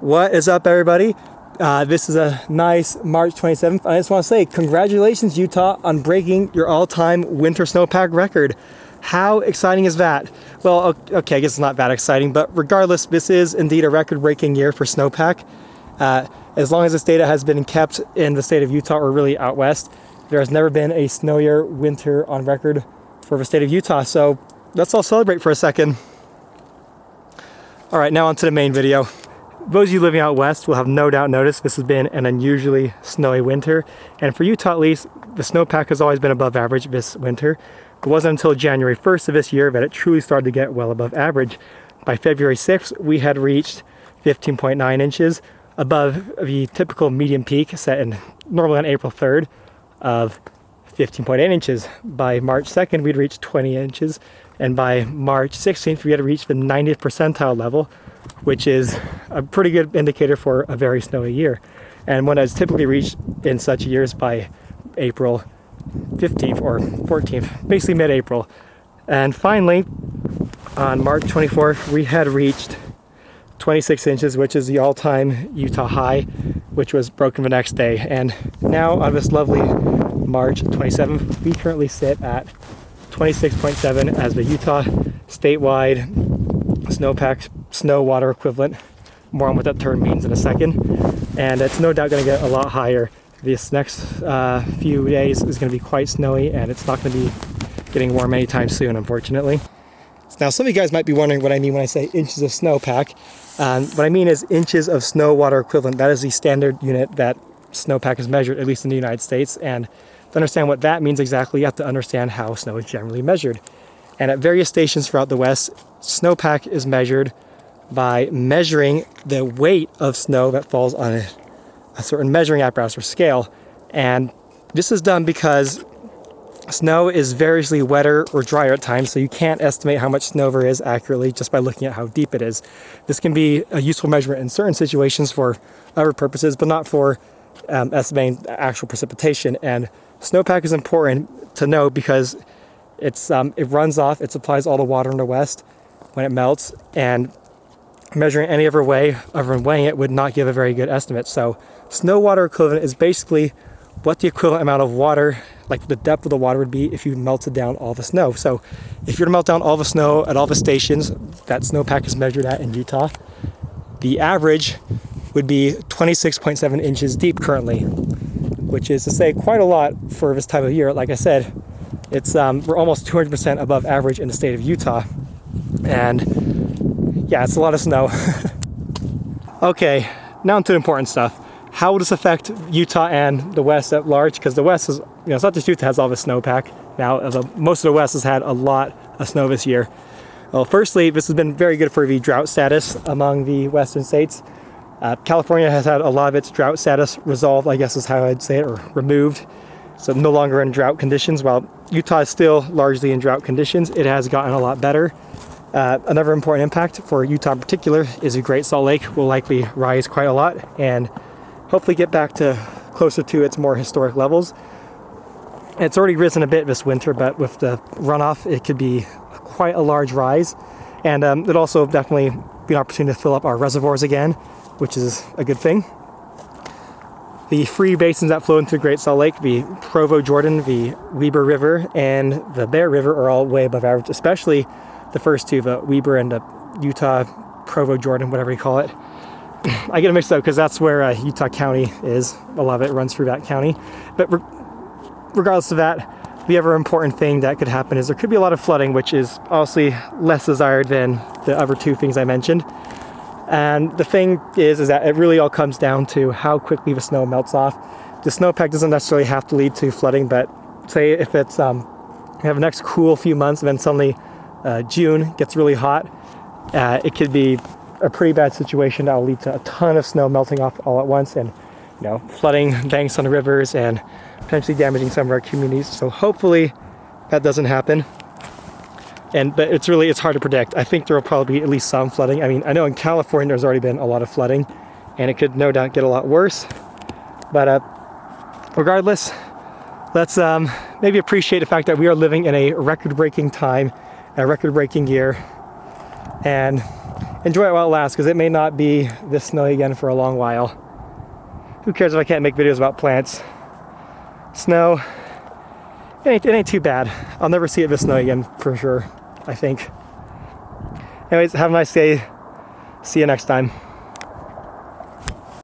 What is up, everybody? This is a nice March 27th. I just want to say congratulations, Utah, on breaking your all-time winter snowpack record. How exciting is that? Well, okay, I guess it's not that exciting, but regardless, this is indeed a record-breaking year for snowpack. As long as this data has been kept in the state of Utah, or really out west, there has never been a snowier winter on record for the state of Utah. So let's all celebrate for a second. All right, now on to the main video. Those of you living out west will have no doubt noticed this has been an unusually snowy winter. And for Utah at least, the snowpack has always been above average this winter. It wasn't until January 1st of this year that it truly started to get well above average. By February 6th, we had reached 15.9 inches above the typical median peak set in normally on April 3rd of 15.8 inches. By March 2nd, we'd reached 20 inches. And by March 16th, we had reached the 90th percentile level, which is a pretty good indicator for a very snowy year. And one that's typically reached in such years by April 15th or 14th, basically mid-April. And finally, on March 24th, we had reached 26 inches, which is the all-time Utah high, which was broken the next day. And now on this lovely March 27th, we currently sit at 26.7 as the Utah statewide snowpack snow water equivalent. More on what that term means in a second. And it's no doubt going to get a lot higher. This next few days is going to be quite snowy, and it's not going to be getting warm anytime soon, unfortunately. Now, some of you guys might be wondering what I mean when I say inches of snowpack. What I mean is inches of snow water equivalent. That is the standard unit that snowpack is measured, at least in the United States. And to understand what that means exactly, you have to understand how snow is generally measured. And at various stations throughout the West, snowpack is measured by measuring the weight of snow that falls on a certain measuring apparatus or scale. And this is done because snow is variously wetter or drier at times, so you can't estimate how much snow there is accurately just by looking at how deep it is. This can be a useful measurement in certain situations for other purposes, but not for estimating actual precipitation. And snowpack is important to know because it runs off, it supplies all the water in the west when it melts, and measuring any other way other than weighing it would not give a very good estimate. So snow water equivalent is basically what the equivalent amount of water, like the depth of the water, would be if you melted down all the snow. So if you were to melt down all the snow at all the stations that snowpack is measured at in Utah, the average would be 26.7 inches deep currently, which is to say quite a lot for this time of year. Like I said, it's we're almost 200% above average in the state of Utah, and yeah, it's a lot of snow. Okay, now to the important stuff. How will this affect Utah and the West at large? Because the West is, it's not just Utah has all this snowpack. Now, most of the West has had a lot of snow this year. Well, firstly, this has been very good for the drought status among the Western states. California has had a lot of its drought status resolved, I guess is how I'd say it, or removed. So no longer in drought conditions. While Utah is still largely in drought conditions, it has gotten a lot better. Another important impact for Utah in particular is the Great Salt Lake will likely rise quite a lot and hopefully get back to closer to its more historic levels. It's already risen a bit this winter, but with the runoff, it could be quite a large rise. And it also definitely be an opportunity to fill up our reservoirs again, which is a good thing. The three basins that flow into the Great Salt Lake, the Provo Jordan, the Weber River, and the Bear River, are all way above average, especially the first two, the Weber and the Utah Provo Jordan, whatever you call it. I get it mixed up because that's where Utah County is. A lot of it runs through that county. But regardless of that, the other important thing that could happen is there could be a lot of flooding, which is obviously less desired than the other two things I mentioned. And the thing is that it really all comes down to how quickly the snow melts off. The snowpack doesn't necessarily have to lead to flooding, but say if it's you have the next cool few months and then suddenly June gets really hot, it could be a pretty bad situation that will lead to a ton of snow melting off all at once, and flooding banks on the rivers and potentially damaging some of our communities. So hopefully that doesn't happen. But it's hard to predict. I think there will probably be at least some flooding. I mean, I know in California there's already been a lot of flooding, and it could no doubt get a lot worse. But regardless, let's maybe appreciate the fact that we are living in a record-breaking time, a record-breaking year, and enjoy it while it lasts, because it may not be this snowy again for a long while. Who cares if I can't make videos about plants? Snow, it ain't too bad. I'll never see it this snowy again for sure, I think. Anyways, have a nice day. See you next time.